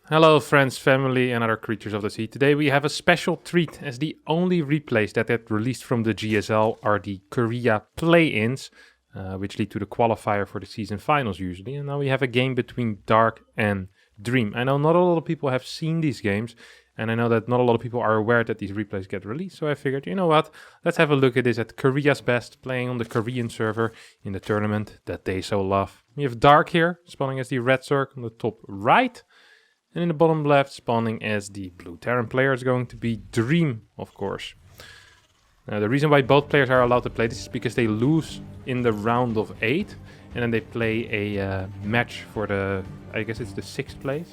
Hello friends, family and other creatures of the sea. Today we have a special treat as the only replays that get released from the GSL are the Korea play-ins, which lead to the qualifier for the season finals usually. And now we have a game between Dark and Dream. I know not a lot of people have seen these games, and I know that not a lot of people are aware that these replays get released. So I figured, you know what, let's have a look at this at Korea's best, playing on the Korean server in the tournament that they so love. We have Dark here, spawning as the red circle on the top right. And in the bottom left, spawning as the blue Terran player is going to be Dream, of course. The reason why both players are allowed to play this is because they lose in the round of 8. And then they play a match for the, I guess it's the 6th place.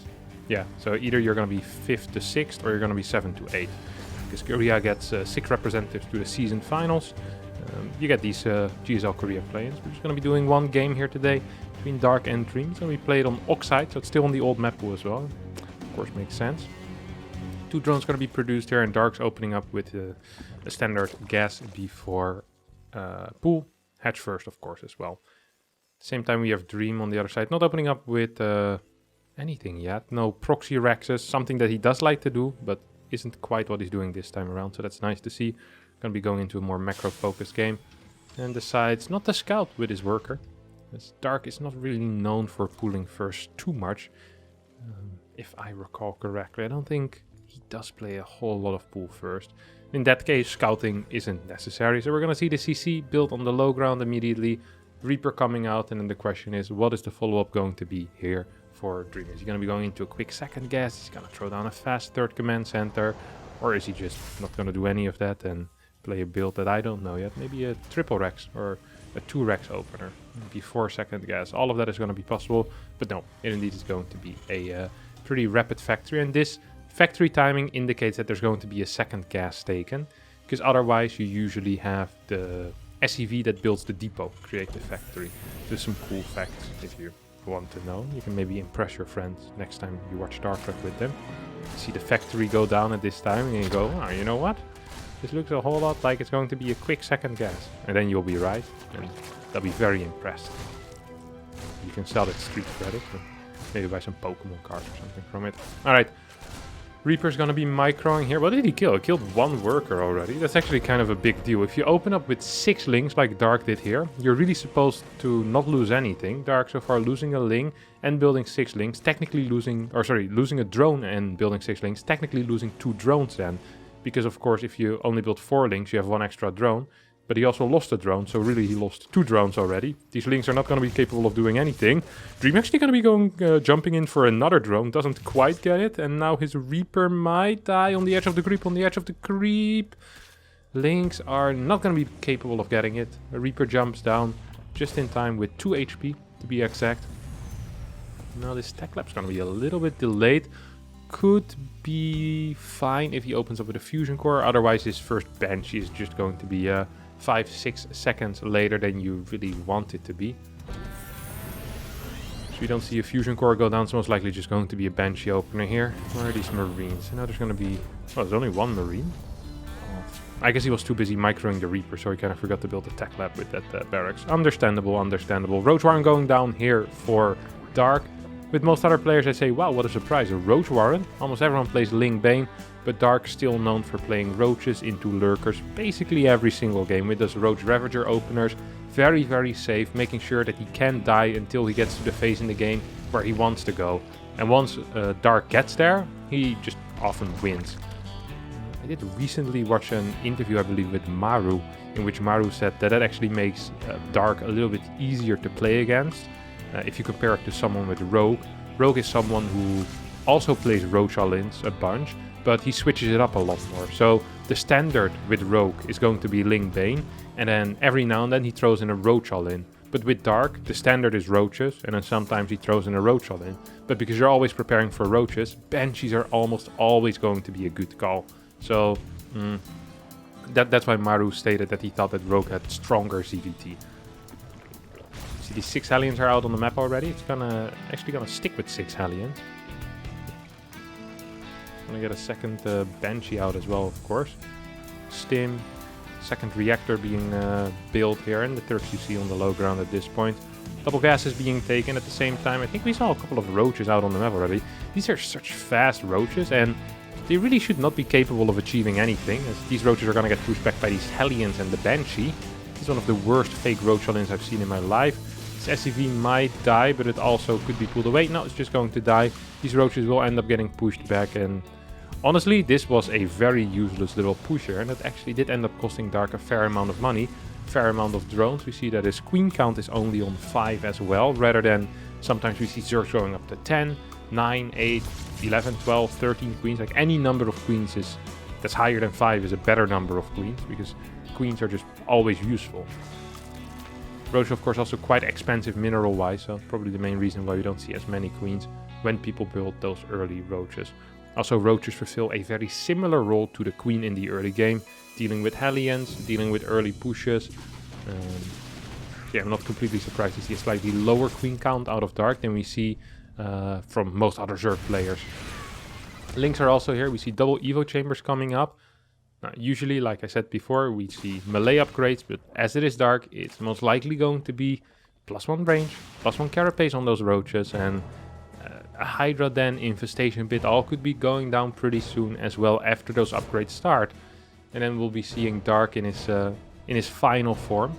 Yeah, so either you're going to be 5th to 6th or you're going to be 7th to 8th. Because Korea gets 6 representatives to the season finals. You get these GSL Korea play-ins. We're just going to be doing one game here today between Dark and Dream. So we played on Oxide, so it's still on the old map pool as well. Of course, makes sense. 2 drones going to be produced here, and Dark's opening up with a standard gas before pool. Hatch first, of course, as well. Same time, we have Dream on the other side, not opening up with anything yet. No proxy rexes, something that he does like to do, but isn't quite what he's doing this time around. So that's nice to see. Going to be going into a more macro-focused game. And decides not to scout with his worker. As Dark is not really known for pulling first too much. If I recall correctly, I don't think he does play a whole lot of pool first. In that case, scouting isn't necessary. So we're going to see the CC built on the low ground immediately. Reaper coming out, and then the question is, what is the follow-up going to be here for Dream? Is he going to be going into a quick second gas? Is he going to throw down a fast third command center? Or is he just not going to do any of that and play a build that I don't know yet? Maybe a triple Rex or a 2 Rex opener before second gas. All of that is going to be possible, but no, it indeed is going to be a pretty rapid factory, and this factory timing indicates that there's going to be a second gas taken, because otherwise you usually have the SCV that builds the depot create the factory. There's some cool facts if you want to know. You can maybe impress your friends next time you watch StarCraft with them. See the factory go down at this time and you go, oh, you know what? This looks a whole lot like it's going to be a quick second gas. And then you'll be right, and they'll be very impressed. You can sell that street credit, and maybe buy some Pokemon cards or something from it. Alright, Reaper's gonna be microing here. What did he kill? He killed 1 worker already. That's actually kind of a big deal. If you open up with 6 links like Dark did here, you're really supposed to not lose anything. Dark so far losing a ling and building 6 links, technically losing a drone and building 6 links, technically losing 2 drones then. Because of course if you only build 4 links, you have 1 extra drone. But he also lost a drone, so really he lost 2 drones already. These links are not going to be capable of doing anything. Dream actually going to be jumping in for another drone, doesn't quite get it. And now his Reaper might die on the edge of the creep, Links are not going to be capable of getting it. A Reaper jumps down just in time with 2 HP to be exact. Now this tech lab's going to be a little bit delayed. Could be fine if he opens up with a fusion core, otherwise his first Banshee is just going to be 5-6 seconds later than you really want it to be. So we don't see a fusion core go down, it's most likely just going to be a Banshee opener here. Where are these Marines? Now there's going to be... oh, there's only 1 Marine. I guess he was too busy microing the Reaper, so he kind of forgot to build a tech lab with that barracks. Understandable. Roach Warren going down here for Dark. With most other players I say, wow, what a surprise, a Roach Warren. Almost everyone plays Ling Bane, but Dark's still known for playing Roaches into Lurkers basically every single game with those Roach Ravager openers. Very, very safe, making sure that he can't die until he gets to the phase in the game where he wants to go. And once Dark gets there, he just often wins. I did recently watch an interview, I believe, with Maru, in which Maru said that actually makes Dark a little bit easier to play against. If you compare it to someone with Rogue. Rogue is someone who also plays Roach all-ins a bunch, but he switches it up a lot more. So the standard with Rogue is going to be Ling Bane, and then every now and then he throws in a Roach all-in. But with Dark, the standard is Roaches, and then sometimes he throws in a Roach all-in. But because you're always preparing for Roaches, Banshees are almost always going to be a good call. So that's why Maru stated that he thought that Rogue had stronger ZvT. These 6 Hellions are out on the map already. It's actually gonna stick with 6 Hellions. Gonna get a second Banshee out as well, of course. Stim, second reactor being built here, and the Turks you see on the low ground at this point. Double gases being taken at the same time. I think we saw a couple of roaches out on the map already. These are such fast roaches, and they really should not be capable of achieving anything, as these roaches are going to get pushed back by these Hellions and the Banshee. It's one of the worst fake roach Hellions I've seen in my life. This SCV might die, but it also could be pulled away. No, it's just going to die. These roaches will end up getting pushed back, and honestly, this was a very useless little pusher, and it actually did end up costing Dark a fair amount of money. Fair amount of drones. We see that his queen count is only on 5 as well, rather than sometimes we see Zergs going up to 10, 9, 8, 11, 12, 13 queens. Like any number of queens that's higher than 5 is a better number of queens, because queens are just always useful. Roach, of course, also quite expensive mineral wise, so probably the main reason why we don't see as many queens when people build those early roaches. Also, roaches fulfill a very similar role to the queen in the early game, dealing with Hellions, dealing with early pushes. Yeah, I'm not completely surprised to see a slightly lower queen count out of Dark than we see from most other Zerg players. Links are also here. We see double Evo chambers coming up. Now, usually, like I said before, we see melee upgrades, but as it is Dark, it's most likely going to be +1 range, +1 carapace on those roaches, and a Hydra Den, infestation bit, all could be going down pretty soon as well after those upgrades start. And then we'll be seeing Dark in his final form.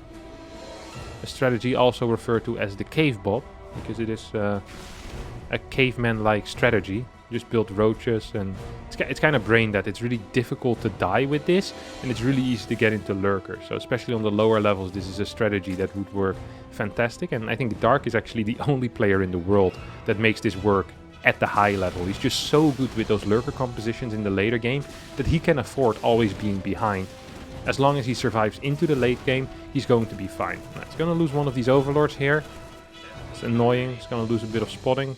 A strategy also referred to as the Cave Bob, because it is a caveman-like strategy. Just build roaches, and it's kind of brain dead. It's really difficult to die with this, and it's really easy to get into lurkers. So especially on the lower levels, this is a strategy that would work fantastic. And I think Dark is actually the only player in the world that makes this work at the high level. He's just so good with those lurker compositions in the later game that he can afford always being behind. As long as he survives into the late game, he's going to be fine. Now, it's going to lose one of these overlords here. It's annoying. It's going to lose a bit of spotting.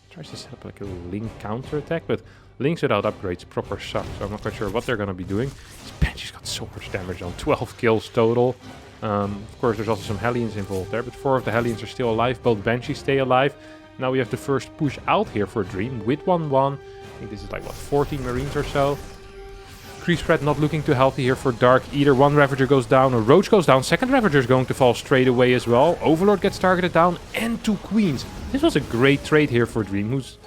Tries to set up like a Link counter attack, but Links without upgrades proper suck, so I'm not quite sure what they're going to be doing. This Banshee's got so much damage on, 12 kills total. Of course, there's also some Hellions involved there, but 4 of the Hellions are still alive. Both Banshees stay alive. Now we have the first push out here for Dream with 1-1. I think this is like, what, 14 Marines or so. Creep spread not looking too healthy here for Dark either. One Ravager goes down, a Roach goes down, second Ravager is going to fall straight away as well. Overlord gets targeted down, and 2 Queens. This was a great trade here for Dream, who's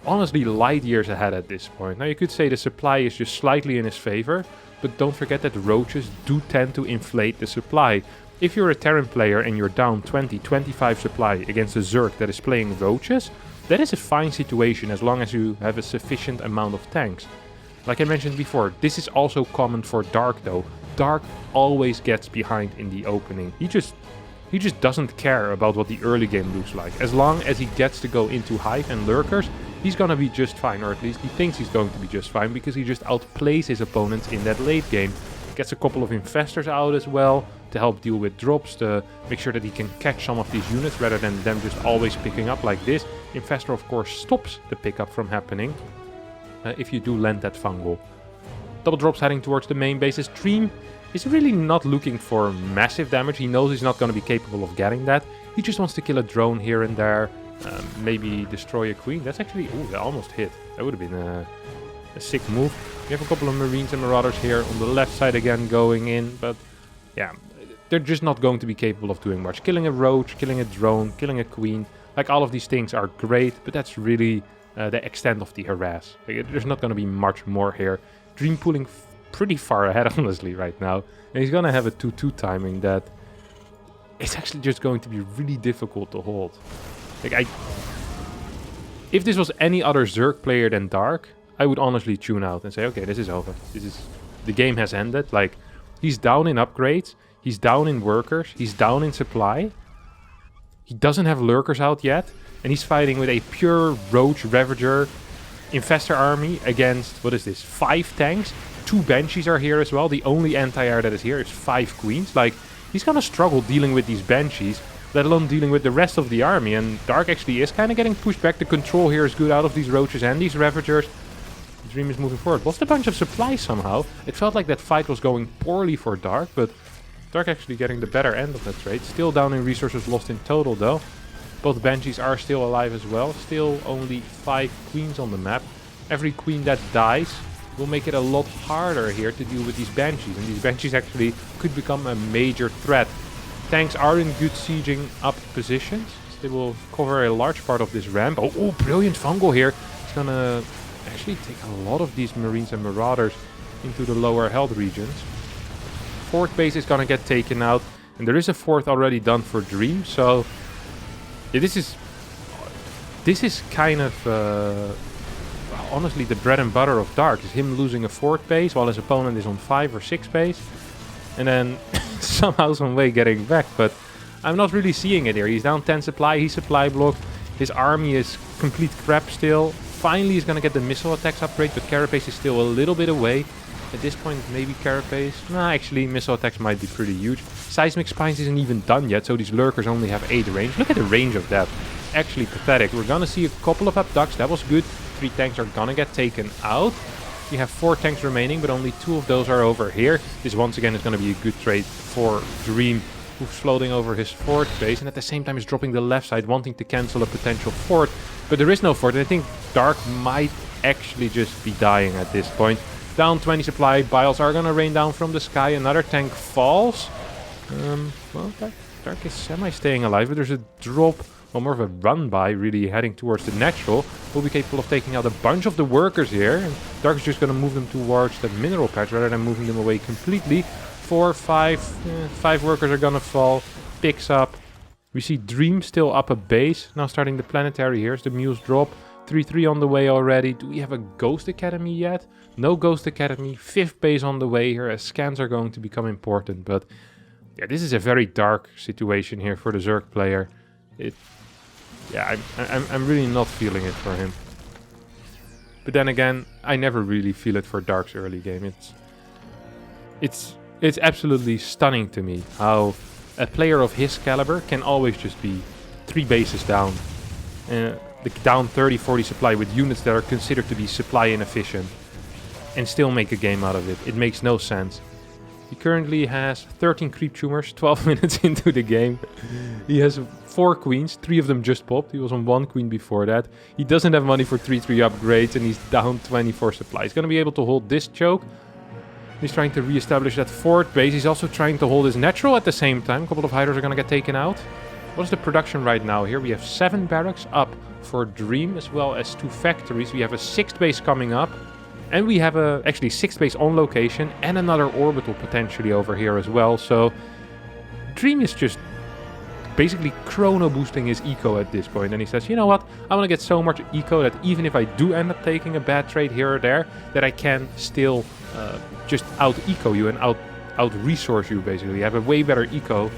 honestly light years ahead at this point. Now you could say the supply is just slightly in his favor, but don't forget that Roaches do tend to inflate the supply. If you're a Terran player and you're down 20-25 supply against a Zerg that is playing Roaches, that is a fine situation as long as you have a sufficient amount of tanks. Like I mentioned before, this is also common for Dark though. Dark always gets behind in the opening. He just doesn't care about what the early game looks like. As long as he gets to go into Hive and Lurkers, he's gonna be just fine, or at least he thinks he's going to be just fine, because he just outplays his opponents in that late game. Gets a couple of Infestors out as well to help deal with drops, to make sure that he can catch some of these units rather than them just always picking up like this. Infestor of course stops the pickup from happening. If you do land that fungal. Double drops heading towards the main base. His Dream is really not looking for massive damage. He knows he's not going to be capable of getting that. He just wants to kill a drone here and there. Maybe destroy a queen. That's actually... Ooh, that almost hit. That would have been a sick move. We have a couple of Marines and Marauders here on the left side again going in. But yeah, they're just not going to be capable of doing much. Killing a Roach, killing a drone, killing a queen. Like all of these things are great, but that's really... the extent of the harass. There's not going to be much more here. Dream pulling pretty far ahead, honestly, right now. And he's going to have a 2-2 timing that it's actually just going to be really difficult to hold. Like, if this was any other Zerg player than Dark, I would honestly tune out and say, okay, this is over. The game has ended. Like, he's down in upgrades. He's down in workers. He's down in supply. He doesn't have Lurkers out yet. And he's fighting with a pure Roach Ravager Infestor army against, what is this, 5 tanks? 2 Banshees are here as well. The only anti-air that is here is 5 Queens. Like, he's gonna struggle dealing with these Banshees, let alone dealing with the rest of the army. And Dark actually is kind of getting pushed back. The control here is good out of these Roaches and these Ravagers. Dream is moving forward. Lost a bunch of supply somehow. It felt like that fight was going poorly for Dark, but Dark actually getting the better end of that trade. Still down in resources lost in total though. Both Banshees are still alive as well. Still only 5 Queens on the map. Every Queen that dies will make it a lot harder here to deal with these Banshees. And these Banshees actually could become a major threat Tanks are in good sieging up positions. They will cover a large part of this ramp. Oh, brilliant fungal here. It's gonna actually take a lot of these Marines and Marauders into the lower health regions. Fourth base is gonna get taken out. And there is a fourth already done for Dream. So yeah, this is kind of honestly the bread and butter of Dark. Is him losing a fourth base while his opponent is on 5 or 6 base. And then somehow, some way getting back. But I'm not really seeing it here. He's down 10 supply, he's supply blocked. His army is complete crap still. Finally he's gonna get the missile attacks upgrade, but Carapace is still a little bit away. At this point, maybe Carapace. Nah, actually, missile attacks might be pretty huge. Seismic Spines isn't even done yet, so these lurkers only have 8 range. Look at the range of that. Actually pathetic. We're gonna see a couple of abducts. That was good. 3 tanks are gonna get taken out. We have 4 tanks remaining, but only 2 of those are over here. This once again is gonna be a good trade for Dream, who's floating over his 4th base, and at the same time is dropping the left side, wanting to cancel a potential 4th. But there is no 4th, and I think Dark might actually just be dying at this point. Down 20 supply, Biles are gonna rain down from the sky, another tank falls. Well, Dark is semi-staying alive, but there's a drop, or more of a run-by, really heading towards the natural. Will be capable of taking out a bunch of the workers here, and Dark is just gonna move them towards the mineral patch rather than moving them away completely. 4, 5 workers are gonna fall, picks up. We see Dream still up a base, now starting the planetary. Here's the mules drop. 3-3 on the way already. Do we have a Ghost Academy yet? No Ghost Academy. 5th base on the way here, as scans are going to become important. But yeah, this is a very dark situation here for the Zerg player. I'm really not feeling it for him. But then again, I never really feel it for Dark's early game. It's absolutely stunning to me how a player of his caliber can always just be 3 bases down. Down 30-40 supply with units that are considered to be supply inefficient and still make a game out of it. It makes no sense. He currently has 13 creep tumors, 12 minutes into the game. He has 4 queens, 3 of them just popped. He was on 1 queen before that. He doesn't have money for 3-3 upgrades and he's down 24 supply. He's going to be able to hold this choke. He's trying to re-establish that 4th base. He's also trying to hold his natural at the same time. A couple of hydras are going to get taken out. What is the production right now? Here we have 7 barracks up for Dream, as well as 2 factories. We have a 6th base coming up. And we have actually 6th base on location and another orbital potentially over here as well. So Dream is just basically chrono boosting his eco at this point. And he says, you know what? I want to get so much eco that even if I do end up taking a bad trade here or there, that I can still just out-eco you and out-resource you basically. Have a way better eco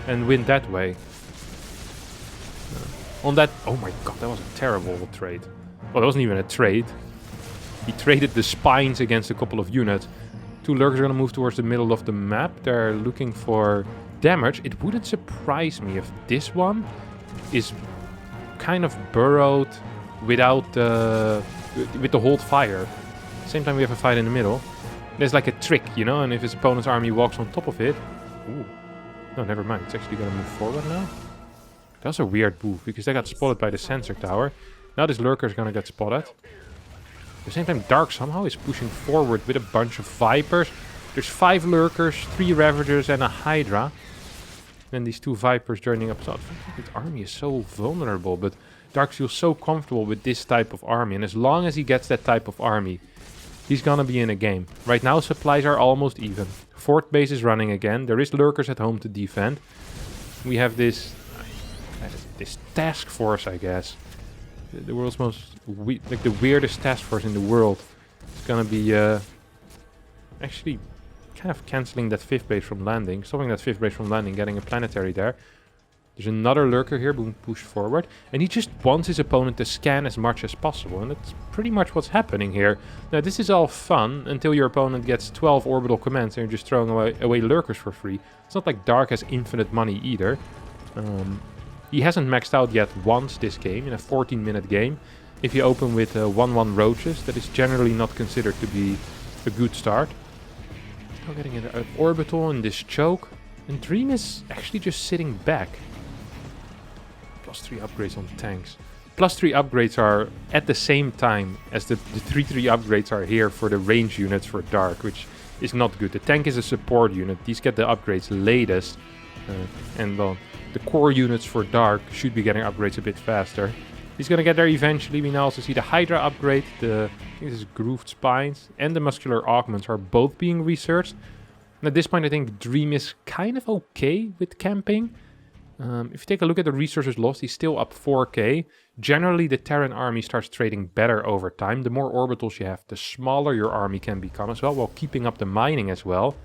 and win that way. On that... Oh my god, that was a terrible trade. Well, that wasn't even a trade. He traded the spines against a couple of units. 2 lurkers are going to move towards the middle of the map. They're looking for damage. It wouldn't surprise me if this one is kind of burrowed without with the hold fire. Same time we have a fight in the middle. There's like a trick, you know, and if his opponent's army walks on top of it... Ooh. No, never mind. It's actually going to move forward now. That's a weird move, because they got spotted by the sensor tower. Now this lurker is going to get spotted. At the same time, Dark somehow is pushing forward with a bunch of Vipers. There's 5 lurkers, 3 Ravagers and a Hydra. And these 2 Vipers joining up. So this army is so vulnerable, but Dark feels so comfortable with this type of army. And as long as he gets that type of army, he's gonna be in a game. Right now, supplies are almost even. 4th base is running again. There is lurkers at home to defend. We have this task force, I guess. The world's most... like the weirdest task force in the world. It's gonna be actually kind of cancelling that 5th base from landing. Stopping that 5th base from landing, getting a planetary there. There's another lurker here being pushed forward. And he just wants his opponent to scan as much as possible. And that's pretty much what's happening here. Now this is all fun until your opponent gets 12 orbital commands and you're just throwing away lurkers for free. It's not like Dark has infinite money either. He hasn't maxed out yet once this game, in a 14-minute game. If you open with 1-1 roaches, that is generally not considered to be a good start. Now getting an orbital in this choke. And Dream is actually just sitting back. +3 upgrades on tanks. +3 upgrades are at the same time as the 3-3 upgrades are here for the range units for Dark, which is not good. The tank is a support unit. These get the upgrades latest. And well, the core units for Dark should be getting upgrades a bit faster. He's gonna get there eventually. We now also see the Hydra upgrade, I think this is Grooved Spines, and the Muscular Augments are both being researched. And at this point I think Dream is kind of okay with camping. If you take a look at the resources lost, he's still up 4k. Generally, the Terran army starts trading better over time. The more orbitals you have, the smaller your army can become as well, while keeping up the mining as well.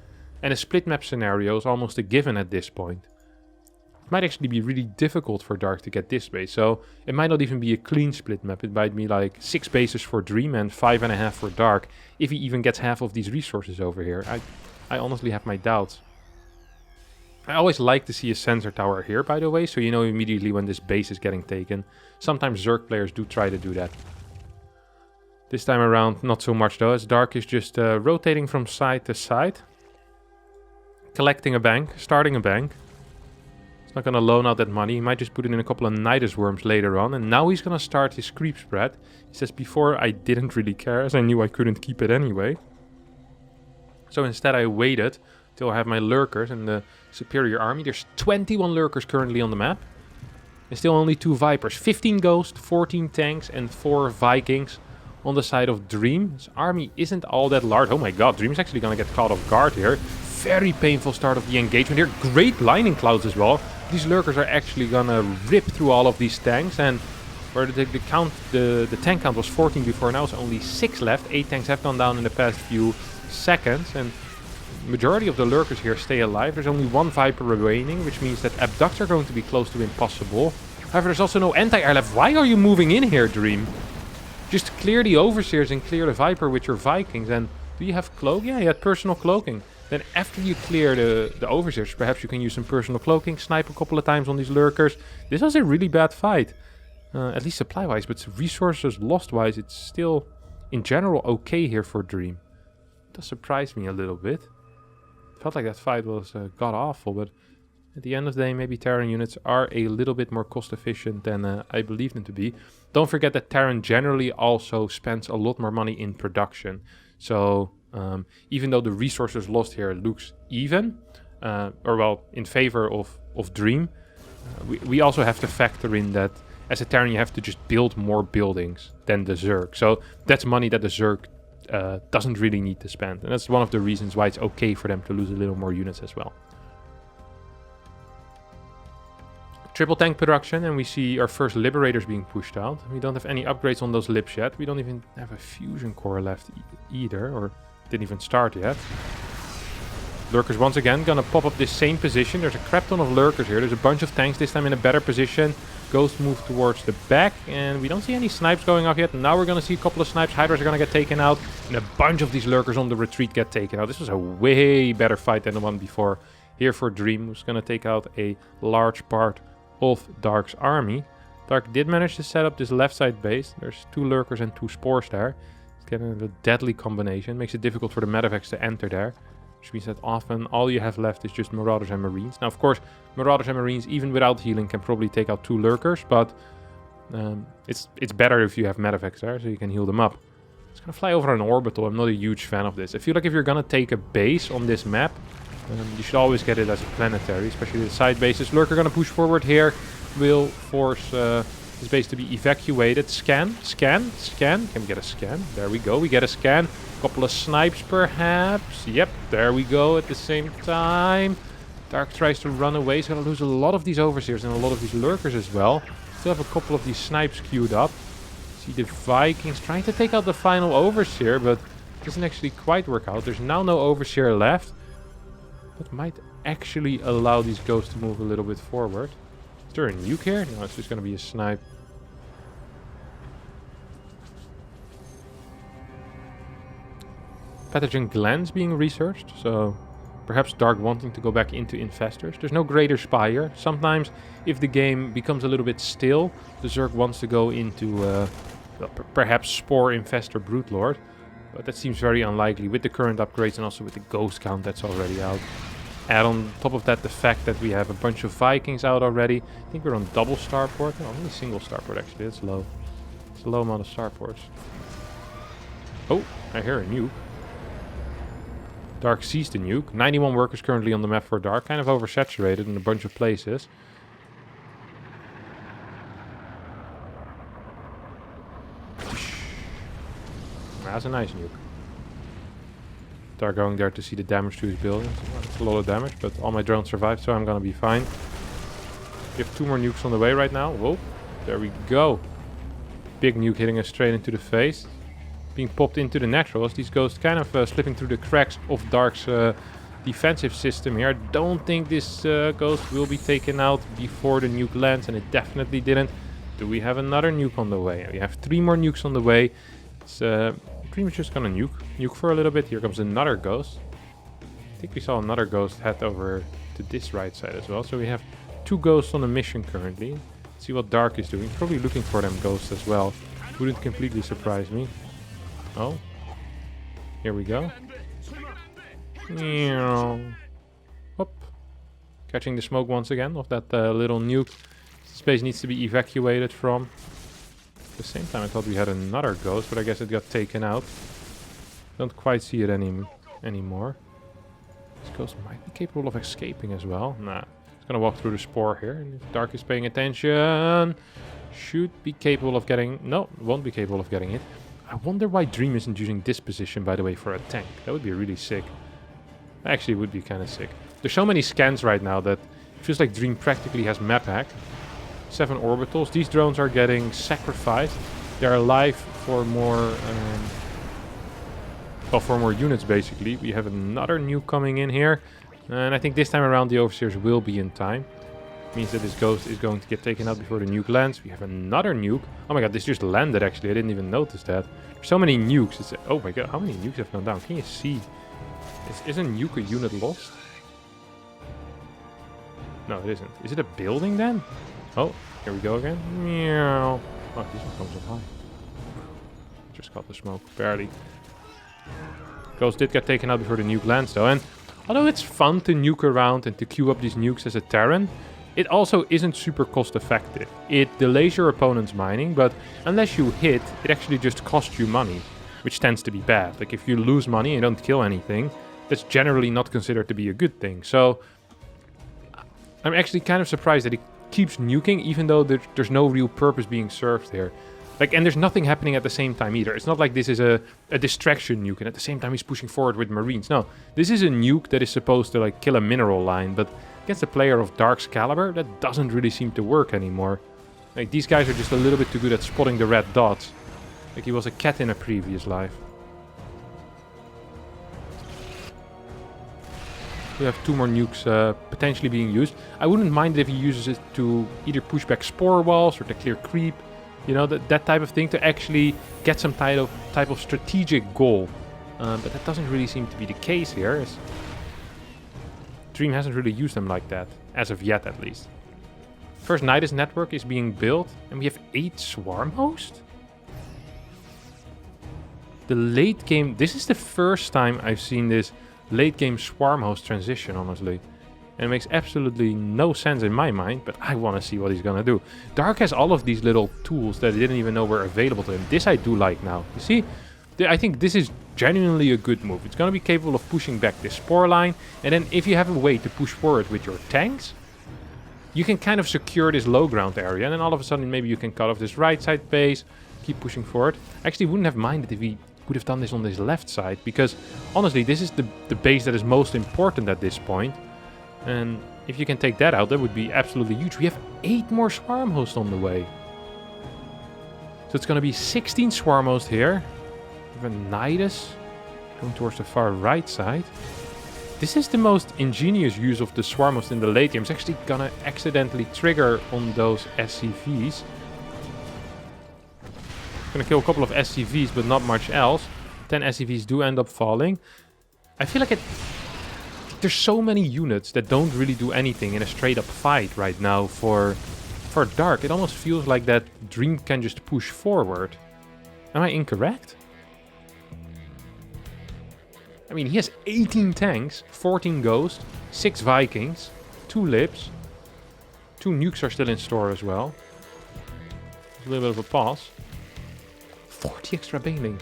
And a split map scenario is almost a given at this point. It might actually be really difficult for Dark to get this base, so it might not even be a clean split map. It might be like 6 bases for Dream and 5.5 for Dark, if he even gets half of these resources over here. I honestly have my doubts. I always like to see a sensor tower here, by the way, so you know immediately when this base is getting taken. Sometimes Zerg players do try to do that. This time around, not so much though, as Dark is just rotating from side to side. Collecting a bank, starting a bank. He's not going to loan out that money, he might just put it in a couple of Nidus Worms later on. And now he's going to start his creep spread. He says, before I didn't really care, as I knew I couldn't keep it anyway. So instead I waited till I have my lurkers and the superior army. There's 21 lurkers currently on the map. And still only 2 Vipers. 15 Ghosts, 14 tanks and 4 Vikings on the side of Dream. His army isn't all that large. Oh my god, Dream's actually going to get caught off guard here. Very painful start of the engagement here. Great blinding clouds as well. These lurkers are actually going to rip through all of these tanks. And where the tank count was 14 before, now it's only 6 left. 8 tanks have gone down in the past few seconds. And majority of the lurkers here stay alive. There's only 1 Viper remaining, which means that abducts are going to be close to impossible. However, there's also no anti-air left. Why are you moving in here, Dream? Just clear the Overseers and clear the Viper with your Vikings. And do you have cloak? Yeah, you had personal cloaking. Then after you clear the Overseers, perhaps you can use some personal cloaking, snipe a couple of times on these lurkers. This was a really bad fight. At least supply-wise, but resources lost-wise, it's still, in general, okay here for Dream. It does surprise me a little bit. Felt like that fight was god-awful, but at the end of the day, maybe Terran units are a little bit more cost-efficient than I believe them to be. Don't forget that Terran generally also spends a lot more money in production. So, even though the resources lost here looks even, or well, in favor of Dream, we also have to factor in that as a Terran you have to just build more buildings than the Zerg. So, that's money that the Zerg doesn't really need to spend. And that's one of the reasons why it's okay for them to lose a little more units as well. Triple tank production, and we see our first Liberators being pushed out. We don't have any upgrades on those Libs yet. We don't even have a Fusion Core left either, or didn't even start yet. Lurkers once again gonna pop up this same position. There's a crap ton of Lurkers here. There's a bunch of tanks, this time in a better position. Ghost move towards the back, and we don't see any snipes going off yet. Now we're going to see a couple of snipes. Hydras are going to get taken out, and a bunch of these lurkers on the retreat get taken out. This was a way better fight than the one before. Here for Dream, who's going to take out a large part of Dark's army. Dark did manage to set up this left side base. There's 2 lurkers and 2 spores there. It's getting a deadly combination. Makes it difficult for the medevacs to enter there. Which means that often all you have left is just Marauders and Marines. Now, of course, Marauders and Marines, even without healing, can probably take out 2 lurkers. But it's better if you have medevacs there, so you can heal them up. It's going to fly over an orbital. I'm not a huge fan of this. I feel like if you're going to take a base on this map, you should always get it as a planetary, especially the side bases. Lurker going to push forward here. Will force this base to be evacuated. Scan. Can we get a scan? There we go. We get a scan. Couple of snipes perhaps. Yep, there we go at the same time. Dark tries to run away. He's going to lose a lot of these Overseers and a lot of these lurkers as well. Still have a couple of these snipes queued up. See the Vikings trying to take out the final Overseer, but it doesn't actually quite work out. There's now no Overseer left. That might actually allow these Ghosts to move a little bit forward. Is there a nuke here? No, it's just going to be a snipe. Pathogen glands being researched, so perhaps Dark wanting to go back into Infestors. There's no greater spire. Sometimes, if the game becomes a little bit still, the Zerg wants to go into well, perhaps Spore Infestor Broodlord, but that seems very unlikely with the current upgrades and also with the Ghost count that's already out. Add on top of that the fact that we have a bunch of Vikings out already. I think we're on double starport. No, only single starport actually. That's low. It's a low amount of starports. Oh, I hear a nuke. Dark sees the nuke. 91 workers currently on the map for Dark. Kind of oversaturated in a bunch of places. That's a nice nuke. Dark going there to see the damage to his buildings. Well, it's a lot of damage, but all my drones survived, so I'm gonna be fine. We have 2 more nukes on the way right now. Whoa, there we go. Big nuke hitting us straight into the face. Being popped into the naturals. These ghosts kind of slipping through the cracks of Dark's defensive system here. I don't think this ghost will be taken out before the nuke lands, and it definitely didn't. Do we have another nuke on the way? We have 3 more nukes on the way. It's pretty much just gonna nuke for a little bit. Here comes another ghost. I think we saw another ghost head over to this right side as well. So we have 2 ghosts on a mission currently. Let's see what Dark is doing. Probably looking for them ghosts as well. Wouldn't completely surprise me. Oh, here we go. Whoop. Catching the smoke once again of that little nuke. Space needs to be evacuated from. At the same time, I thought we had another ghost, but I guess it got taken out. Don't quite see it anymore. This ghost might be capable of escaping as well. Nah, it's gonna walk through the spore here. And if Dark is paying attention, should be capable of getting... No, won't be capable of getting it. I wonder why Dream isn't using this position, by the way, for a tank. That would be really sick. Actually, it would be kind of sick. There's so many scans right now that it feels like Dream practically has map hack. 7 orbitals. These drones are getting sacrificed. They're alive for more... well, for more units, basically. We have another nuke coming in here. And I think this time around the Overseers will be in time. Means that this ghost is going to get taken out before the nuke lands. We have another nuke. Oh my god, this just landed actually. I didn't even notice that. There's so many nukes. It's, oh my god, how many nukes have gone down? Can you see? Isn't nuke a unit lost? No, it isn't. Is it a building then? Oh, here we go again. Meow. Oh, this one comes up high. Just caught the smoke, barely. Ghost did get taken out before the nuke lands though. And although it's fun to nuke around and to queue up these nukes as a Terran, it also isn't super cost effective. It delays your opponent's mining, but unless you hit, it actually just costs you money, which tends to be bad. Like if you lose money and don't kill anything, that's generally not considered to be a good thing. So I'm actually kind of surprised that it keeps nuking, even though there's no real purpose being served here. Like, and there's nothing happening at the same time either. It's not like this is a distraction nuke, and at the same time he's pushing forward with Marines. No, this is a nuke that is supposed to like kill a mineral line, but against a player of Dark's caliber, that doesn't really seem to work anymore. Like, these guys are just a little bit too good at spotting the red dots. Like he was a cat in a previous life. We have 2 more nukes potentially being used. I wouldn't mind if he uses it to either push back spore walls or to clear creep. You know, that type of thing, to actually get some type of strategic goal. But that doesn't really seem to be the case here. Dream hasn't really used them like that, as of yet at least. First Nidus network is being built, and we have 8 swarm hosts? The late game... This is the first time I've seen this late game swarm host transition, honestly. And it makes absolutely no sense in my mind, but I want to see what he's gonna do. Dark has all of these little tools that I didn't even know were available to him. This I do like now. You see? I think this is genuinely a good move. It's gonna be capable of pushing back this spore line, and then if you have a way to push forward with your tanks, you can kind of secure this low ground area, and then all of a sudden maybe you can cut off this right side base, keep pushing forward. I actually wouldn't have minded if he would have done this on this left side, because honestly this is the base that is most important at this point. And if you can take that out, that would be absolutely huge. We have 8 more swarm hosts on the way. So it's going to be 16 swarm hosts here. We have a Nidus going towards the far right side. This is the most ingenious use of the swarm host in the late game. It's actually going to accidentally trigger on those SCVs. Going to kill a couple of SCVs, but not much else. 10 SCVs do end up falling. I feel like there's so many units that don't really do anything in a straight up fight right now for Dark. It almost feels like that Dream can just push forward. Am I incorrect? I mean, he has 18 tanks, 14 Ghosts, 6 Vikings, 2 Lips. 2 nukes are still in store as well. A little bit of a pause. 40 extra banelings.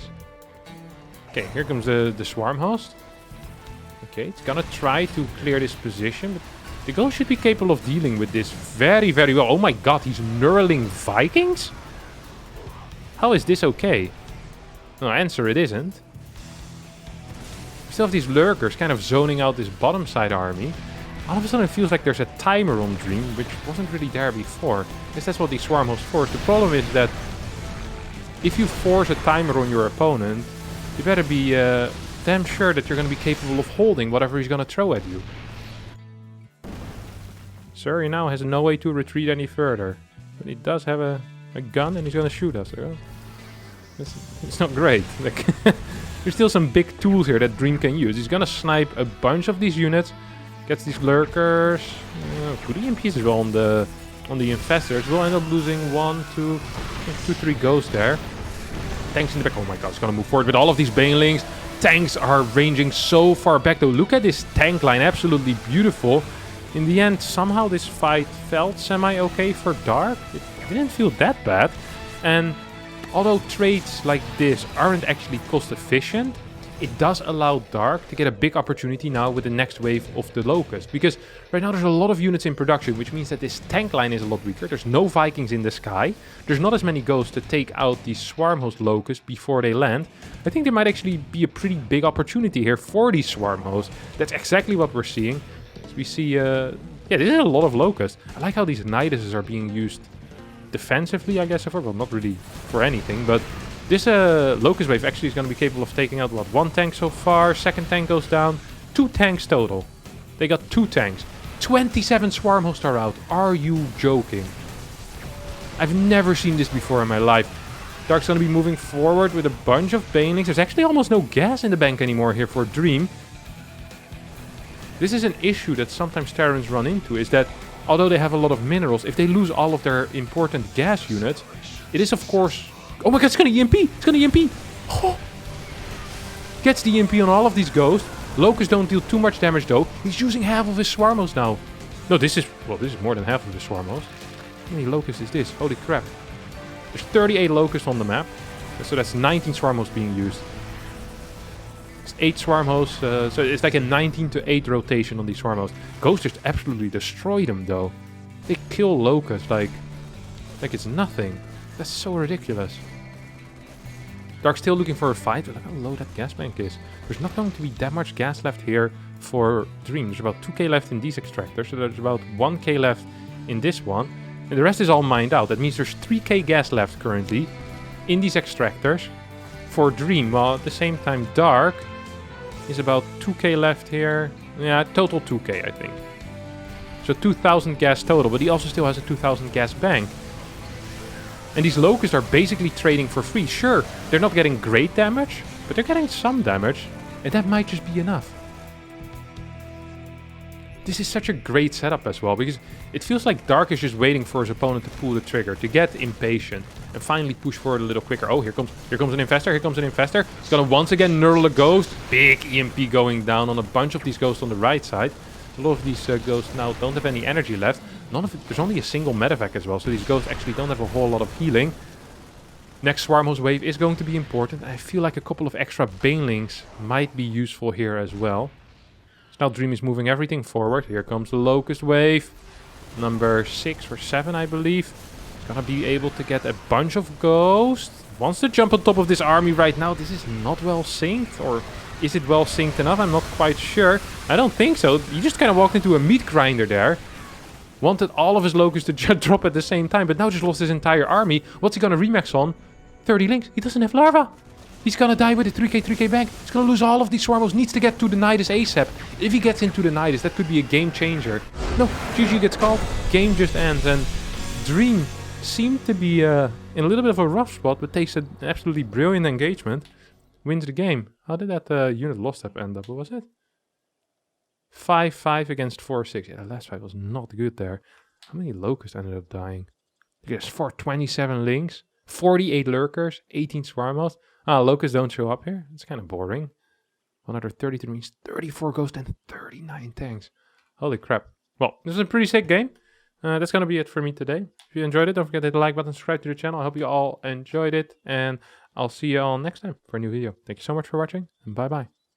Okay, here comes the swarm host. Okay, it's gonna try to clear this position, but the ghost should be capable of dealing with this very, very well. Oh my god, he's knurling Vikings? How is this okay? No, answer, it isn't. We still have these lurkers kind of zoning out this bottom side army. All of a sudden it feels like there's a timer on Dream, which wasn't really there before. I guess that's what these swarm hosts force. The problem is that if you force a timer on your opponent, you better be damn sure that you're going to be capable of holding whatever he's going to throw at you. Sir, he now has no way to retreat any further. But he does have a gun and he's going to shoot us. So it's not great. Like, there's still some big tools here that Dream can use. He's going to snipe a bunch of these units. Gets these lurkers. Good EMPs as well on the infestors. We'll end up losing 1, 2, 3 ghosts there. Tanks in the back. Oh my god, it's going to move forward with all of these banelings. Tanks are ranging so far back though. Look at this tank line. Absolutely beautiful. In the end, somehow this fight felt semi-okay for Dark. It didn't feel that bad. And although trades like this aren't actually cost efficient, it does allow Dark to get a big opportunity now with the next wave of the Locust. Because right now there's a lot of units in production, which means that this tank line is a lot weaker. There's no Vikings in the sky. There's not as many ghosts to take out these Swarm Host Locusts before they land. I think there might actually be a pretty big opportunity here for these Swarm Hosts. That's exactly what we're seeing. So we see, yeah, this is a lot of Locusts. I like how these Niduses are being used defensively, I guess. Well, not really for anything, but this Locust Wave actually is going to be capable of taking out, what, 1 tank so far. Second tank goes down. 2 tanks total. They got 2 tanks. 27 Swarm Hosts are out. Are you joking? I've never seen this before in my life. Dark's going to be moving forward with a bunch of banelings. There's actually almost no gas in the bank anymore here for Dream. This is an issue that sometimes Terrans run into, is that although they have a lot of minerals, if they lose all of their important gas units, it is of course... Oh my god, it's gonna EMP! It's gonna EMP! Oh. Gets the EMP on all of these ghosts. Locusts don't deal too much damage though. He's using half of his Swarm Hosts now. No, this is more than half of the Swarm Hosts. How many Locusts is this? Holy crap. There's 38 Locusts on the map. So that's 19 Swarm Hosts being used. It's 8 Swarm Hosts. So it's like a 19 to 8 rotation on these Swarm Hosts. Ghosts just absolutely destroy them though. They kill Locusts like it's nothing. That's so ridiculous. Dark's still looking for a fight. Look how low that gas bank is. There's not going to be that much gas left here for Dream. There's about 2k left in these extractors. So there's about 1k left in this one. And the rest is all mined out. That means there's 3k gas left currently in these extractors for Dream. While at the same time Dark is about 2k left here. Yeah, total 2k I think. So 2000 gas total. But he also still has a 2000 gas bank. And these Locusts are basically trading for free. Sure, they're not getting great damage, but they're getting some damage. And that might just be enough. This is such a great setup as well, because it feels like Dark is just waiting for his opponent to pull the trigger, to get impatient, and finally push forward a little quicker. Oh, here comes an Infestor, here comes an Infestor. He's gonna once again knurl a Ghost. Big EMP going down on a bunch of these Ghosts on the right side. A lot of these Ghosts now don't have any energy left. There's only a single medevac as well, so these Ghosts actually don't have a whole lot of healing. Next Swarm Host wave is going to be important. I feel like a couple of extra Banelings might be useful here as well. So now Dream is moving everything forward. Here comes the Locust wave. Number 6 or 7, I believe. Gonna be able to get a bunch of Ghosts. Wants to jump on top of this army right now. This is not well synced, or is it well synced enough? I'm not quite sure. I don't think so. He just kind of walked into a meat grinder there. Wanted all of his Locusts to drop at the same time, but now just lost his entire army. What's he gonna remax on? 30 links. He doesn't have Larva. He's gonna die with a 3k bank. He's gonna lose all of these Swarm Hosts. Needs to get to the Nidus ASAP. If he gets into the Nidus, that could be a game changer. No, GG gets called. Game just ends, and Dream seemed to be in a little bit of a rough spot, but takes an absolutely brilliant engagement. Wins the game. How did that unit loss step end up? What was it? 5-5 against 4-6. Yeah, the last fight was not good there. How many Locusts ended up dying? There's 427 links, 48 Lurkers, 18 Swarm Hosts. Locusts don't show up here. It's kind of boring. 133 means 34 Ghosts and 39 tanks. Holy crap. Well, this is a pretty sick game. That's going to be it for me today. If you enjoyed it, don't forget to hit the like button, subscribe to the channel. I hope you all enjoyed it, and I'll see you all next time for a new video. Thank you so much for watching, and bye-bye.